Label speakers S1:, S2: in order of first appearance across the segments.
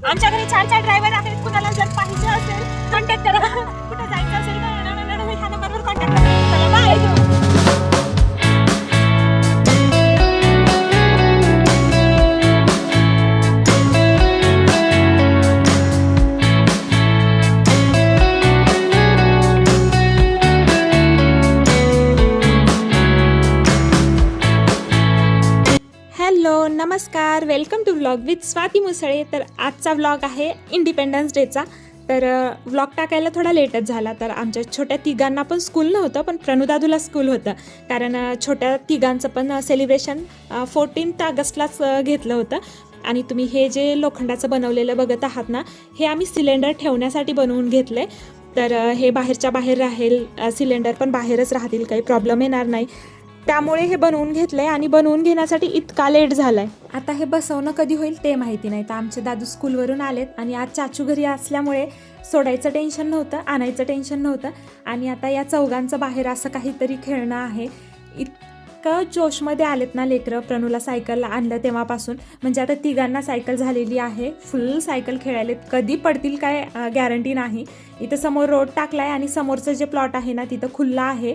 S1: आमच्याकडे 4 ड्रायव्हर आहेत. कुणाला जर पाहिजे असेल कॉन्टॅक्ट करा. कुठे जायचं असेल तर ह्या नंबरवर कॉन्टॅक्ट करा. चला बाय. हॅलो नमस्कार, welcome to vlog with Swati Musale. तर आजचा व्लॉग आहे इंडिपेंडन्स डेचा. तर व्लॉग टाकायला थोडा लेटच झाला. तर आमच्या छोट्या तिघांना पण स्कूल नव्हतं, पण प्रणुदादूला स्कूल होतं. कारण छोट्या तिघांचं पण सेलिब्रेशन 14 ऑगस्टलाच घेतलं होतं. आणि तुम्ही हे जे लोखंडाचं बनवलेलं बघत आहात ना, हे आम्ही सिलेंडर ठेवण्यासाठी बनवून घेतलं आहे. तर हे बाहेरच्या बाहेर राहील, सिलेंडर पण बाहेरच राहतील, काही प्रॉब्लेम येणार नाही. त्यामुळे हे बनवून घेतलं आहे आणि बनवून घेण्यासाठी इतका लेट झाला आहे. आता हे बसवणं कधी होईल ते माहिती नाही. तर आमचे दादू स्कूलवरून आलेत आणि आज चाचू घरी असल्यामुळे सोडायचं टेन्शन नव्हतं, आणायचं टेन्शन नव्हतं. आणि आता या चौघांचं बाहेर असं काहीतरी खेळणं आहे. इतकं जोशमध्ये आलेत ना लेकरं. प्रणूला सायकलला आणलं तेव्हापासून, म्हणजे आता तिघांना सायकल झालेली आहे. फुल सायकल खेळायलेत. कधी पडतील काय गॅरंटी नाही. इथं समोर रोड टाकला आहे आणि समोरचं जे प्लॉट आहे ना तिथं खुल्लं आहे.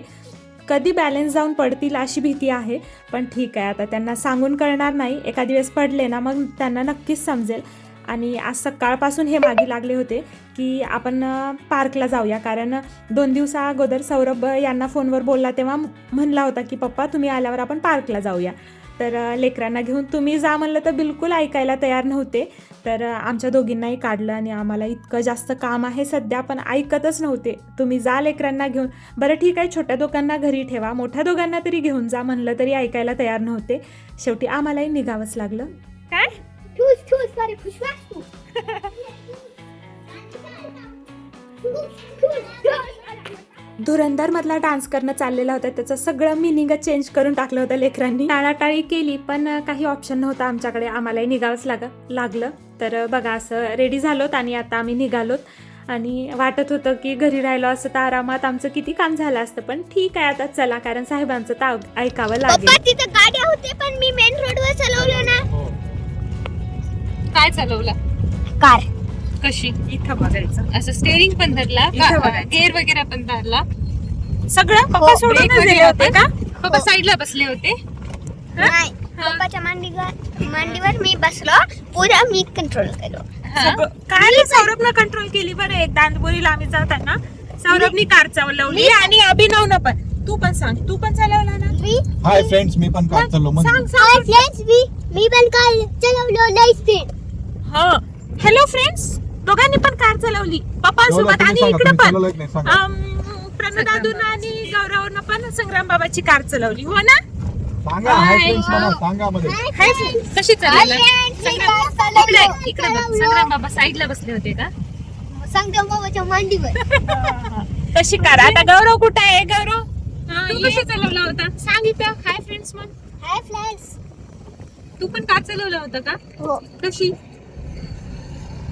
S1: कधी बॅलन्स जाऊन पडतील अशी भीती आहे. पण ठीक आहे, आता त्यांना सांगून कळणार नाही. एखादी वेळेस पडले ना मग त्यांना नक्कीच समजेल. आणि आज सकाळपासून हे मागे लागले होते की आपण पार्कला जाऊया. कारण 2 दिवसा अगोदर सौरभ यांना फोनवर बोलला तेव्हा म्हणला होता की पप्पा तुम्ही आल्यावर आपण पार्कला जाऊया. तर लेकरांना घेऊन तुम्ही जा म्हणलं तर बिलकुल ऐकायला तयार नव्हते. तर आमच्या दोघींनाही काढलं आणि आम्हाला इतकं जास्त काम आहे सध्या, पण ऐकतच नव्हते. तुम्ही जा लेकरांना घेऊन. बरं ठीक आहे, छोट्या दोघांना घरी ठेवा, मोठ्या दोघांना तरी घेऊन जा म्हणलं तरी ऐकायला तयार नव्हते. शेवटी आम्हालाही निघावंच लागलं. काय धुरंधर मधला डान्स करणं चाललेला होता, त्याचं सगळं मिनिंगच चेंज करून टाकलं होतं लेकरांनी. टाळाटाळी केली पण काही ऑप्शन नव्हता आमच्याकडे. आम्हालाही निघावंच लागलं. तर बघा असं रेडी झालोत आणि आता आम्ही निघालोत. आणि वाटत होतं की घरी राहिलो असं तर आरामात आमचं किती काम झालं असतं. पण ठीक आहे आता चला, कारण साहेबांचं तर ऐकावं लागेल.
S2: तिथं गाड्या होते पण मी मेन रोडवर चालवलं ना.
S1: काय चालवलं?
S2: कार.
S1: कशी? इथं बघायचं. असं स्टेअरिंग पण धरला, गेअर वगैरे पण धरला, सगळं पप्पा सोडून गेले होते का? पप्पा साईडला बसले होते.
S2: नाही, पप्पाच्या मांडीवर मी बसलो. पुरा मी कंट्रोल केलो.
S1: काय सौरभनं कंट्रोल केली बरं. एक दांडबोरीला आम्ही जाताना सौरभनी कार चालवली आणि अभिनवनं पण. तू पण सांग, तू पण चालवला ना?
S3: हाय फ्रेंड्स, मी पण कार चालवलो.
S2: हाय फ्रेंड्स, मी पण कार चालवलो लई स्पीड.
S1: हा, हॅलो फ्रेंड्स, दोघांनी पण कार चालवली पप्पांसोबत. आणि इकडे पण प्रणुदादून आणि गौरवनं पण संग्राम बाबाची कार चालवली. हो ना?
S3: सांगा हाय फ्रेंड्स मला, सांगा मध्ये.
S1: हाय फ्रेंड्स, कशी चालवली? इकडे बघ, संग्राम बाबा साईडला बसले होते का?
S2: संग्राम बाबाच्या मांडीवर.
S1: तशी कार. आता गौरव कुठे आहे? गौरव तू कशी चालवला होता? सांग इथं. हाय फ्रेंड्स म्हण.
S2: Hi friends.
S1: तू पण कार चालवलं होतं का?
S2: हो.
S1: कशी?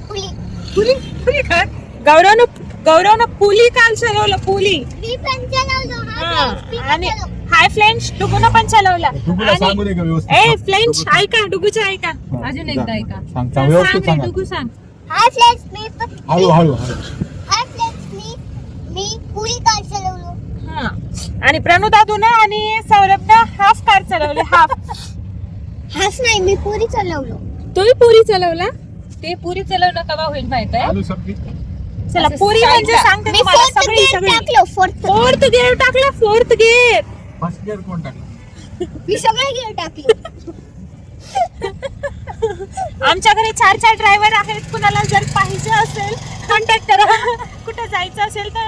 S2: पुली
S1: कार. गौरवनं पुली कार चालवलं. पुली.
S2: मी पण चालवलो.
S1: आणि हाय फ्रेंड्स, डुगूनं पण चालवला.
S3: डुगूला सांगू दे का व्यवस्थित?
S1: ए फ्रेंड्स ऐका, डुगूचं ऐका. अजून एकदा ऐका.
S3: सांग व्यवस्थित सांगा.
S1: डुगू सांग.
S2: हाय फ्रेंड्स, मी पण
S3: हळू.
S2: हाय फ्रेंड्स, मी पुली कार चालवलो.
S1: हा, आणि प्रणुदादूनं आणि सौरभनं हाफ कार चालवली. हाफ
S2: नाही, मी पुरी चालवलो.
S1: तोही पुरी चालवला. ते पुरी चालवणं कवा होईल माहित आहे?
S3: हळू सबकी.
S1: चला, पुरी म्हणजे सांगते
S2: मी
S1: तुम्हाला.
S2: फोर्थ गिअर टाकलो.
S1: फोर्थ गिअर टाकला. Fourth gear.
S3: फर्स्ट गिअर कोण टाकलं?
S2: मी सगळे गिअर टाकले.
S1: आमच्याकडे 4 ड्रायव्हर आहेत. कुणाला जर पाहिजे असेल कॉन्टॅक्ट करा. कुठे जायचं असेल तर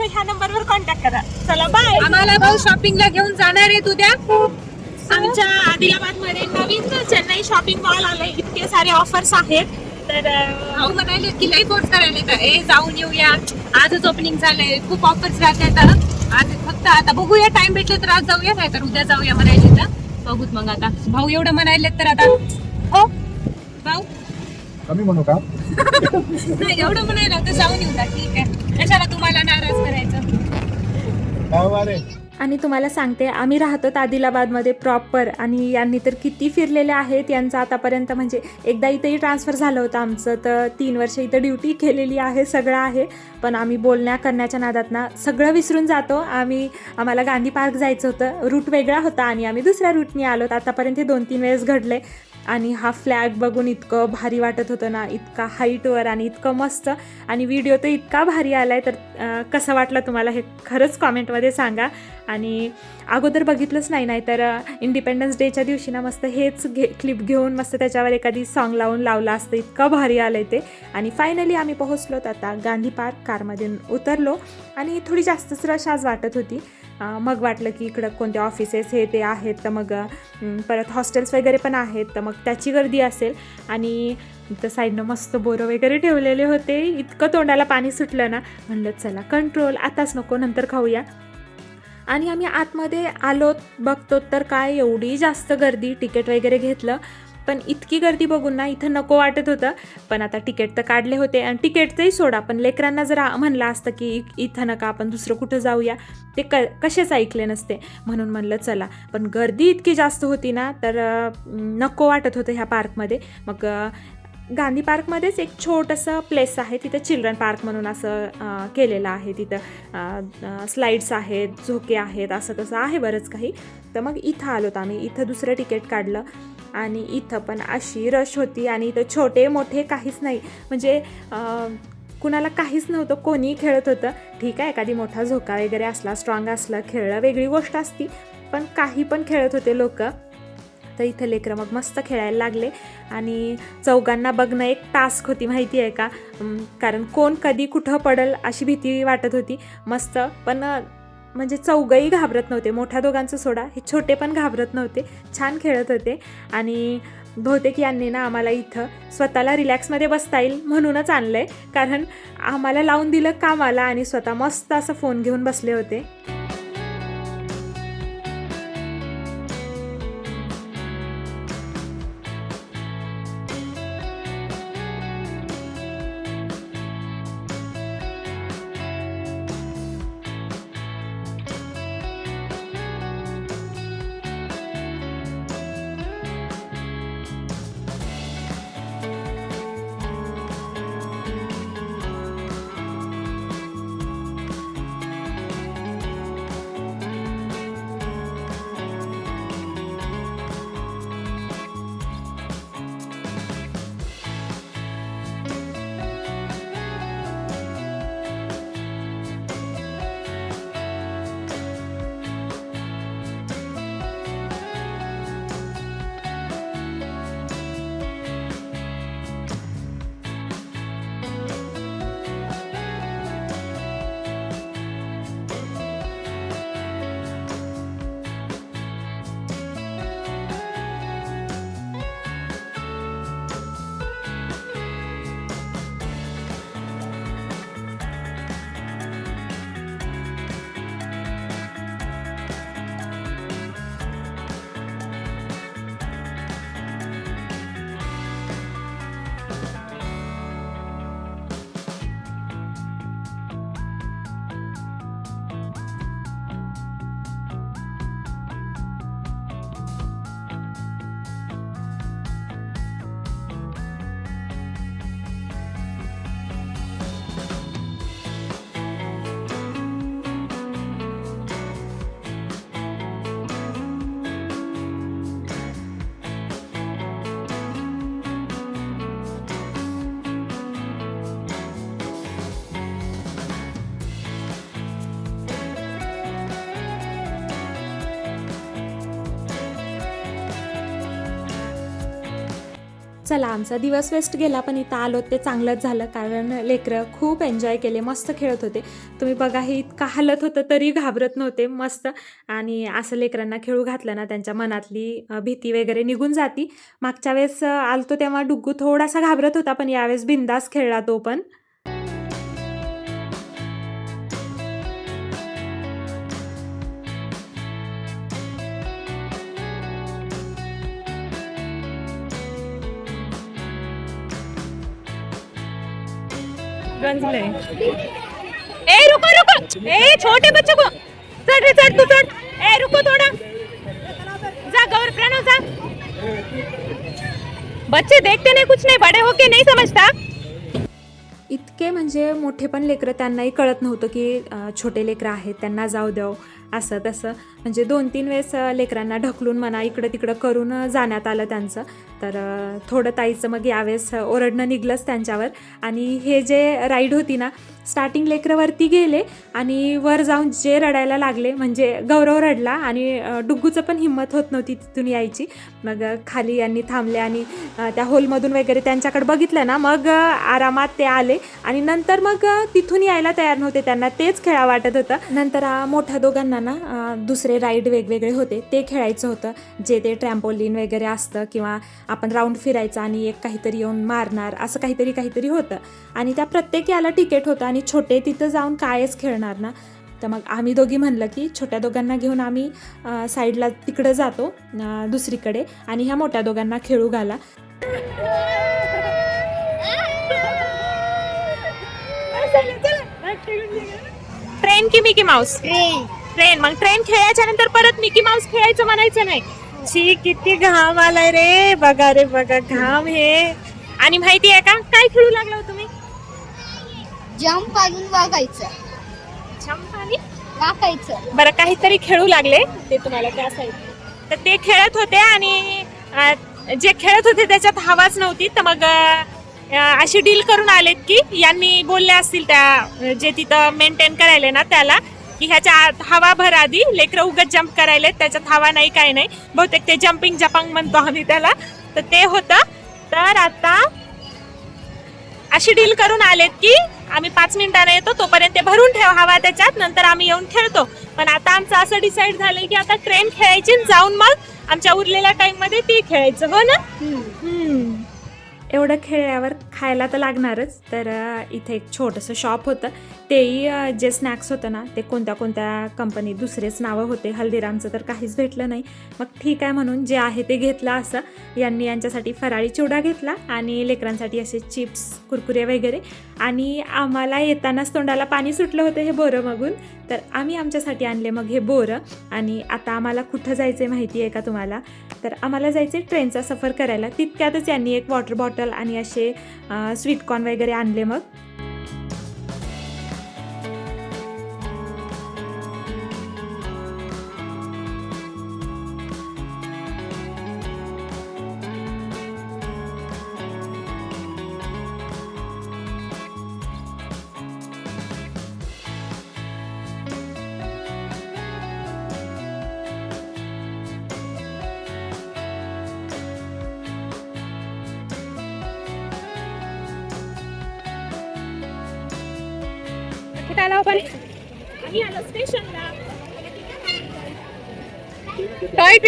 S1: ह्या नंबरवर कॉन्टॅक्ट करा. चला बाय. आम्हाला भाऊ शॉपिंगला घेऊन जाणार आहे उद्या. आमच्या आदिलाबाद मध्ये नवीन चेन्नई शॉपिंग मॉल आलंय. इतके सारे ऑफर्स आहेत. तर भाऊ म्हणाले की लई फोर्स करायला का जाऊन येऊया, आजच ओपनिंग झालंय, खूप ऑफर्स राहतात. आज फक्त आता बघूया, टाइम भेटलं तर आज जाऊया, नाही तर उद्या जाऊया म्हणायचे. तर बघूत मग. आता भाऊ एवढं म्हणाले तर आता हो भाऊ
S3: कमी म्हणू का?
S1: नाही, एवढं म्हणायला तर जाऊन येऊ. ठीक आहे, कशाला तुम्हाला नाराज करायचं.
S3: काय वारे
S1: आणि तुम्हाला सांगते, आम्ही राहतो आदिलाबादमध्ये प्रॉपर, आणि यांनी तर किती फिरलेले आहेत. यांचं आतापर्यंत म्हणजे एकदा इथेही ट्रान्सफर झालं होतं आमचं, तर 3 वर्ष इथं ड्युटी केलेली आहे, सगळं आहे. पण आम्ही बोलण्या करण्याच्या नादात ना सगळं विसरून जातो. आम्हाला गांधी पार्क जायचं होतं, रूट वेगळा होता आणि आम्ही दुसऱ्या रूटने आलो. आतापर्यंत हे 2-3 वेळेस घडले. आणि हा फ्लॅग बघून इतकं भारी वाटत होतं ना, इतका हाईटवर आणि इतकं मस्त. आणि व्हिडिओ तर इतका भारी आला आहे, तर कसं वाटलं तुम्हाला हे खरंच कॉमेंटमध्ये सांगा. आणि अगोदर बघितलंच नाही तर इंडिपेंडन्स डेच्या दिवशी ना मस्त हेच क्लिप घेऊन मस्त त्याच्यावर एखादी सॉन्ग लावलं असतं, इतकं भारी आलं आहे ते. आणि फायनली आम्ही पोहोचलो आता गांधी पार्क. कारमधून उतरलो आणि थोडी जास्तच रश आज वाटत होती. मग वाटलं की इकडं कोणते ऑफिसेस हे ते आहेत, तर मग परत हॉस्टेल्स वगैरे पण आहेत, तर मग त्याची गर्दी असेल. आणि इथं साईडनं मस्त बोरं वगैरे ठेवलेले होते. इतकं तोंडाला पाणी सुटलं ना, म्हणलं चला कंट्रोल, आताच नको, नंतर खाऊया. आणि आम्ही आतमध्ये आलो, बघतो तर काय एवढी जास्त गर्दी. तिकीट वगैरे घेतलं, पण इतकी गर्दी बघून ना इथं नको वाटत होतं. पण आता तिकीट तर काढले होते, आणि तिकीटचंही सोडा, पण लेकरांना जर म्हणलं असतं की इथं नका, आपण दुसरं कुठं जाऊया, ते कसेच ऐकले नसते. म्हणून म्हणलं चला. पण गर्दी इतकी जास्त होती ना, तर नको वाटत होतं ह्या पार्कमध्ये. मग गांधी पार्कमध्येच एक छोटंसं प्लेस आहे, तिथं चिल्ड्रन पार्क म्हणून असं केलेलं आहे. तिथं स्लाईड्स आहेत, झोके आहेत, असं तसं आहे बरंच काही. तर मग इथं आलोत आम्ही. इथं दुसरं तिकीट काढलं, आणि इथं पण अशी रश होती. आणि इथं छोटे मोठे काहीच नाही, म्हणजे कुणाला काहीच नव्हतं, कोणीही खेळत होतं. ठीक आहे, एखादी मोठा झोका वगैरे असला, स्ट्रॉंग असला, खेळलं वेगळी गोष्ट असती, पण काही पण खेळत होते लोक. तर इथं लेकरं मग मस्त खेळायला लागले. आणि चौघांना बघणं एक टास्क होती, माहिती आहे का, कारण कोण कधी कुठं पडल अशी भीती वाटत होती. मस्त, पण म्हणजे चौघही घाबरत नव्हते, मोठ्या दोघांचं सोडा, हे छोटे पण घाबरत नव्हते, छान खेळत होते. आणि बहुतेक यांनी ना आम्हाला इथं स्वतःला रिलॅक्समध्ये बसता येईल म्हणूनच आणलं आहे, कारण आम्हाला लावून दिलं कामाला आणि स्वतः मस्त असं फोन घेऊन बसले होते. चला, आमचा दिवस वेस्ट गेला, पण इथं आलो ते चांगलंच झालं, कारण लेकरं खूप एन्जॉय केले, मस्त खेळत होते. तुम्ही बघा, हे इतकं हालत होतं तरी घाबरत नव्हते, मस्त. आणि असं लेकरांना खेळू घातलं ना, त्यांच्या मनातली भीती वगैरे निघून जाती. मागच्या वेळेस आलतो तेव्हा डुग्गू थोडासा घाबरत होता, पण यावेळेस बिंदास खेळला तो पण.
S4: ए रुको रुको, ए छोटे बच्चों को
S1: चढ रे चढ तू चढ. ए रुको थोड़ा. जा गौर प्रणव जा. बच्चे देखते नहीं कुछ नहीं, बड़े होके नहीं समझता. इतके म्हणजे मोठे पण लेकरं, त्यांनाही कळत नव्हतं की छोटे लेकरं आहेत, त्यांना जाऊ द्याव असं तसं. म्हणजे 2-3 वेळेस लेकरांना ढकलून म्हणा इकडं तिकडं करून जाण्यात आलं त्यांचं. तर थोडं ताईचं मग यावेळेस ओरडणं निघलंच त्यांच्यावर. आणि हे जे राईड होती ना, स्टार्टिंग लेकरं वरती गेले आणि वर जाऊन जे रडायला लागले, म्हणजे गौरव रडला आणि डुग्गूचं पण हिंमत होत नव्हती तिथून यायची. मग खाली यांनी थांबले आणि त्या होलमधून वगैरे त्यांच्याकडे बघितलं ना, मग आरामात ते आले. आणि नंतर मग तिथून यायला तयार नव्हते, त्यांना तेच खेळा वाटत होतं. नंतर मोठ्या दोघांना ना दुसरे राईड वेगवेगळे होते ते खेळायचं होतं, जे ते ट्रॅम्पोलिन वगैरे असतं किंवा आपण राऊंड फिरायचं आणि एक काहीतरी येऊन मारणार, असं काहीतरी होतं. आणि त्या प्रत्येक याला तिकीट होतं आणि छोटे तिथं जाऊन कायच खेळणार ना. तर मग आम्ही दोघी म्हणलं की छोट्या दोघांना घेऊन आम्ही साईडला तिकडं जातो दुसरीकडे आणि ह्या मोठ्या दोघांना खेळू घाला. ट्रेन की मिकी माऊस? ट्रेन. मग ट्रेन खेळायच्या नंतर परत मिकी माऊस खेळायचं म्हणायचं नाही. छी किती घाम आलाय रे, बघा रे बघा घाम हे. आणि माहिती आहे का काय खेळू लागला हो तुम्ही?
S2: जम्प आणून वागायचं.
S1: जम्प आणि
S2: वाकायचं.
S1: बरं काहीतरी खेळू लागले ते तुम्हाला त्या साईड. तर ते खेळत होते आणि जे खेळत होते त्याच्यात हवाच नव्हती. तर मग अशी डील करून आलेत की यांनी बोलले असतील त्या जे तिथं मेंटेन करायले ना त्याला की ह्याच्या आत हवा भर आधी, लेकरं उगत जम्प करायले त्याच्यात हवा नाही काय नाही. बहुतेक ते जम्पिंग जपांग म्हणतो आम्ही त्याला. तर ते होतं. तर आता अशी डील करून आलेत की आम्ही 5 मिनिटांना येतो, तोपर्यंत ते भरून ठेव हवा त्याच्यात, नंतर आम्ही येऊन खेळतो. पण आता आमचं असं डिसाईड झालंय की आता ट्रेन खेळायची, जाऊन मग आमच्या उरलेल्या टाइम मध्ये ती खेळायचं. हो ना? एवढं खेळल्यावर खायला तर लागणारच. तर इथे एक छोटंसं शॉप होतं, तेही जे स्नॅक्स होतं ना ते कोणत्या कंपनी दुसरेच नावं होते. हल्दीरामचं तर काहीच भेटलं नाही. मग ठीक आहे म्हणून जे आहे ते घेतलं. असं यांनी यांच्यासाठी फराळी चिवडा घेतला आणि लेकरांसाठी असे चिप्स कुरकुरे वगैरे. आणि आम्हाला येतानाच तोंडाला पाणी सुटलं होतं हे बोरं बघून, तर आम्ही आमच्यासाठी आणले मग हे बोरं. आणि आता आम्हाला कुठं जायचं माहिती आहे का तुम्हाला? तर आम्हाला जायचं ट्रेनचा सफर करायला. तितक्यातच यांनी एक वॉटर बॉटल आणि असे स्वीटकॉर्न वगैरे आणले. मग आपण आम्ही आलो स्टेशनला. Toy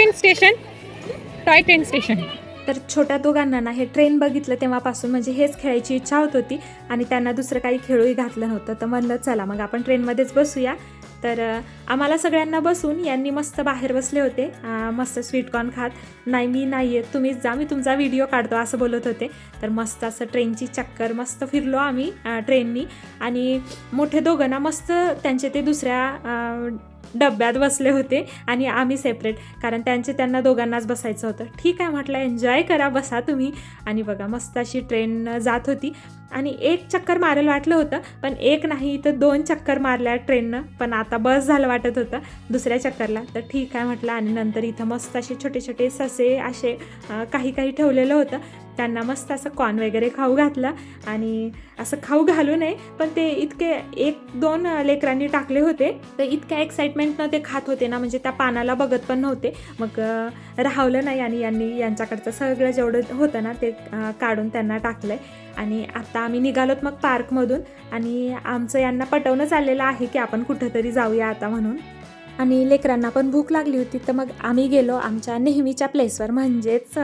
S1: train station. तर छोट्या दोघांना ना हे ट्रेन बघितलं तेव्हापासून म्हणजे हेच खेळायची इच्छा होत होती आणि त्यांना दुसरं काही खेळूही घातलं नव्हतं. तर म्हणलं चला मग आपण ट्रेनमध्येच बसूया. तर आम्हाला सगळ्यांना बसून यांनी मस्त बाहेर बसले होते, मस्त स्वीटकॉर्न खात. नाही मी नाही येत, तुम्हीच जा, मी तुमचा व्हिडिओ काढतो असं बोलत होते. तर मस्त असं ट्रेनची चक्कर मस्त फिरलो आम्ही ट्रेननी. आणि मोठे दोघं ना मस्त त्यांचे ते दुसऱ्या डब्यात बसले होते आणि आम्ही सेपरेट, कारण त्यांना दोघांनाच बसायचं होतं. ठीक आहे म्हटलं, एन्जॉय करा, बसा तुम्ही. आणि बघा मस्त अशी ट्रेन जात होती आणि एक चक्कर मारायला वाटलं होतं, पण एक नाही तर 2 चक्कर मारल्या ट्रेननं. पण आता बस झालं वाटत होतं दुसऱ्या चक्करला. तर ठीक आहे म्हटलं. आणि नंतर इथं मस्त असे छोटे छोटे ससे असे काही ठेवलेलं होतं. त्यांना मस्त असं कॉर्न वगैरे खाऊ घातलं. आणि असं खाऊ घालू नये, पण ते इतके 1-2 लेकरांनी टाकले होते, तर इतक्या एक्साइटमेंटनं ते खात होते ना, म्हणजे त्या पानाला बघत पण नव्हते. मग राहवलं नाही आणि यांनी यांच्याकडचं सगळं जेवढं होतं ना ते काढून त्यांना टाकलं आहे. आणि आता आम्ही निघालोत मग पार्कमधून. आणि आमचं यांना पटवणं चाललेलं आहे की आपण कुठंतरी जाऊया आता म्हणून. आणि लेकरांना पण भूक लागली होती, तर मग आम्ही गेलो आमच्या नेहमीच्या प्लेसवर, म्हणजेच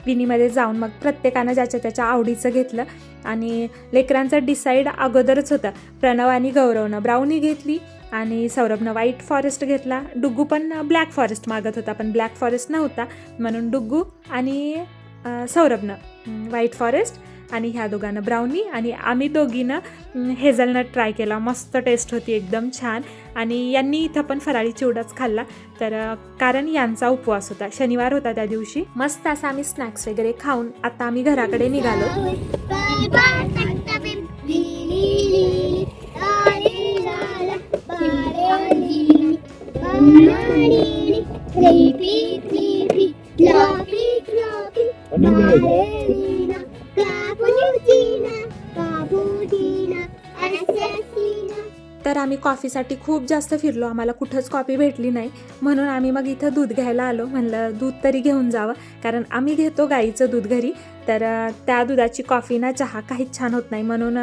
S1: विनीमध्ये जाऊन मग प्रत्येकानं ज्याच्या त्याच्या आवडीचं घेतलं. आणि लेकरांचं डिसाईड अगोदरच होतं. प्रणव आणि गौरवनं ब्राउनी घेतली आणि सौरभनं व्हाईट फॉरेस्ट घेतला. डुग्गू पण ब्लॅक फॉरेस्ट मागत होता, पण ब्लॅक फॉरेस्ट नव्हता म्हणून डुग्गू आणि सौरभनं व्हाईट फॉरेस्ट आणि ह्या दोघांना ब्राउनी आणि आम्ही दोघीनं हेझलनट ट्राय केला. मस्त टेस्ट होती, एकदम छान. आणि यांनी इथं पण फराळी चिवडाच खाल्ला, तर कारण यांचा उपवास होता, शनिवार होता त्या दिवशी. मस्त असं आम्ही स्नॅक्स वगैरे खाऊन आता आम्ही घराकडे निघालो. तर आम्ही कॉफीसाठी खूप जास्त फिरलो, आम्हाला कुठंच कॉफी भेटली नाही, म्हणून आम्ही मग इथं दूध घ्यायला आलो. म्हणलं दूध तरी घेऊन जावं, कारण आम्ही घेतो गाईचं दूध घरी, तर त्या दुधाची कॉफी ना चहा काहीच छान होत नाही, म्हणून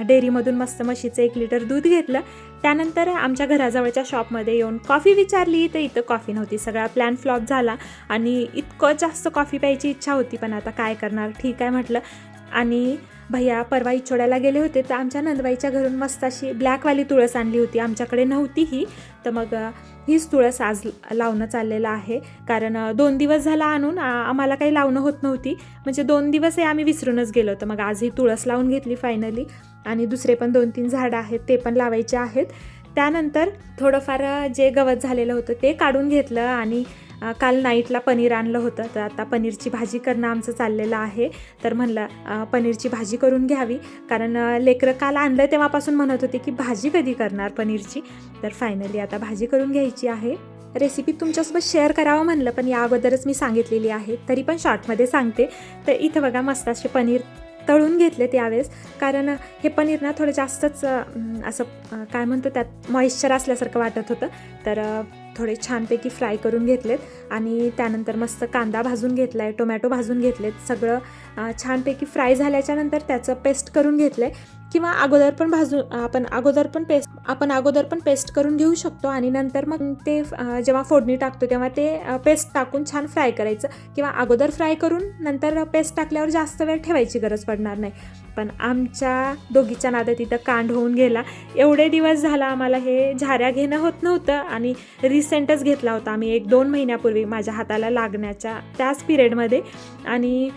S1: डेअरीमधून मस्त म्हशीचं 1 लिटर दूध घेतलं. त्यानंतर आमच्या घराजवळच्या शॉपमध्ये येऊन कॉफी विचारली, तर इथं कॉफी नव्हती. सगळा प्लॅन फ्लॉप झाला आणि इतकं जास्त कॉफी प्यायची इच्छा होती, पण आता काय करणार, ठीक आहे म्हटलं. आणि भैया परवा इचोड्याला गेले होते, तर आमच्या नंदबाईच्या घरून मस्त अशी ब्लॅकवाली तुळस आणली होती, आमच्याकडे नव्हती ही, तर मग हीच तुळस आज लावणं चाललेलं आहे. कारण 2 दिवस झाला आणून आम्हाला काही लावणं होत नव्हती, म्हणजे 2 दिवसही आम्ही विसरूनच गेलो होतो. मग आज ही तुळस लावून घेतली फायनली. आणि दुसरे पण 2-3 झाडं आहेत, ते पण लावायचे आहेत. त्यानंतर थोडंफार जे गवत झालेलं होतं ते काढून घेतलं. आणि काल नाईटला पनीर आणलं होतं, तर आता पनीरची भाजी करणं आमचं चाललेलं आहे. तर म्हणलं पनीरची भाजी करून घ्यावी, कारण लेकरं काल आणलं तेव्हापासून म्हणत होते की भाजी कधी करणार पनीरची. तर फायनली आता भाजी करून घ्यायची आहे. रेसिपी तुमच्यासोबत शेअर करावं म्हणलं, पण या अगोदरच मी सांगितलेली आहे, तरी पण शॉर्टमध्ये सांगते. तर इथं बघा मस्त असे पनीर तळून घेतले त्यावेळेस, कारण हे पनीर ना थोडं जास्तच असं काय म्हणतो त्यात मॉइश्चर असल्यासारखं वाटत होतं, तर थोडे छानपैकी फ्राय करून घेतलेत. आणि त्यानंतर मस्त कांदा भाजून घेतला आहे, टोमॅटो भाजून घेतलेत, सगळं छानपैकी फ्राय झाल्याच्यानंतर त्याचं पेस्ट करून घेतलं आहे. किंवा अगोदर पण अगोदर पण पेस्ट करून घेऊ शकतो, आणि नंतर मग ते जेव्हा फोडणी टाकतो तेव्हा ते पेस्ट टाकून छान फ्राय करायचं, किंवा अगोदर फ्राय करून नंतर पेस्ट टाकल्यावर जास्त वेळ ठेवायची गरज पडणार नाही. पण आमच्या दोघीच्या नादात इथं कांड होऊन गेला. एवढे दिवस झाला आम्हाला हे झाऱ्या घेणं होत नव्हतं, आणि रिसेंटच घेतला होता आम्ही 1-2 महिन्यापूर्वी माझ्या हाताला लागण्याच्या त्याच पिरियडमध्ये. आणि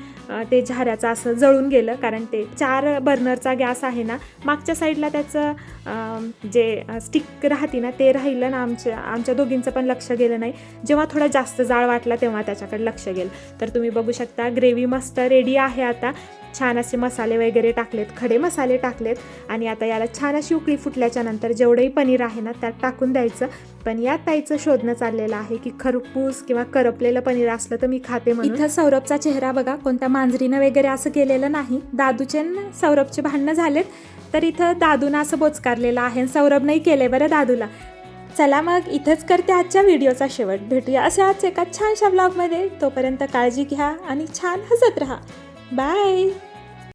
S1: ते झाऱ्याचं असं जळून गेलं, कारण ते 4 बर्नरचा गॅस आहे ना, मागच्या साईडला त्याचं जे स्टिक राहते ना ते राहिलं ना, आमच्या दोघींचं पण लक्ष गेलं नाही. जेव्हा थोडा जास्त जाळ वाटला तेव्हा त्याच्याकडे लक्ष गेलं. तर तुम्ही बघू शकता ग्रेव्ही मस्त रेडी आहे. आता छान असे मसाले वगैरे टाकलेत, खडे मसाले टाकलेत, आणि आता याला छान अशी उकळी फुटल्याच्या नंतर जेवढंही पनीर आहे ना त्यात टाकून द्यायचं. पण यात ताईचं शोधणं चाललेलं आहे की खरपूस किंवा करपलेलं पनीर असलं तर मी खाते म्हणून. इथं सौरभचा चेहरा बघा, कोणत्या मांजरीनं वगैरे असं केलेलं नाही. दादूचे सौरभचे भांडणं झालेत, तर इथं दादूनं असं बोचकारलेलं आहे, सौरभ नाही केलंय बरं दादूला. चला मग इथंच करते आजच्या व्हिडिओचा शेवट. भेटूया अशाच एका छानशा ब्लॉगमध्ये. तोपर्यंत काळजी घ्या आणि छान हसत राहा. बाय.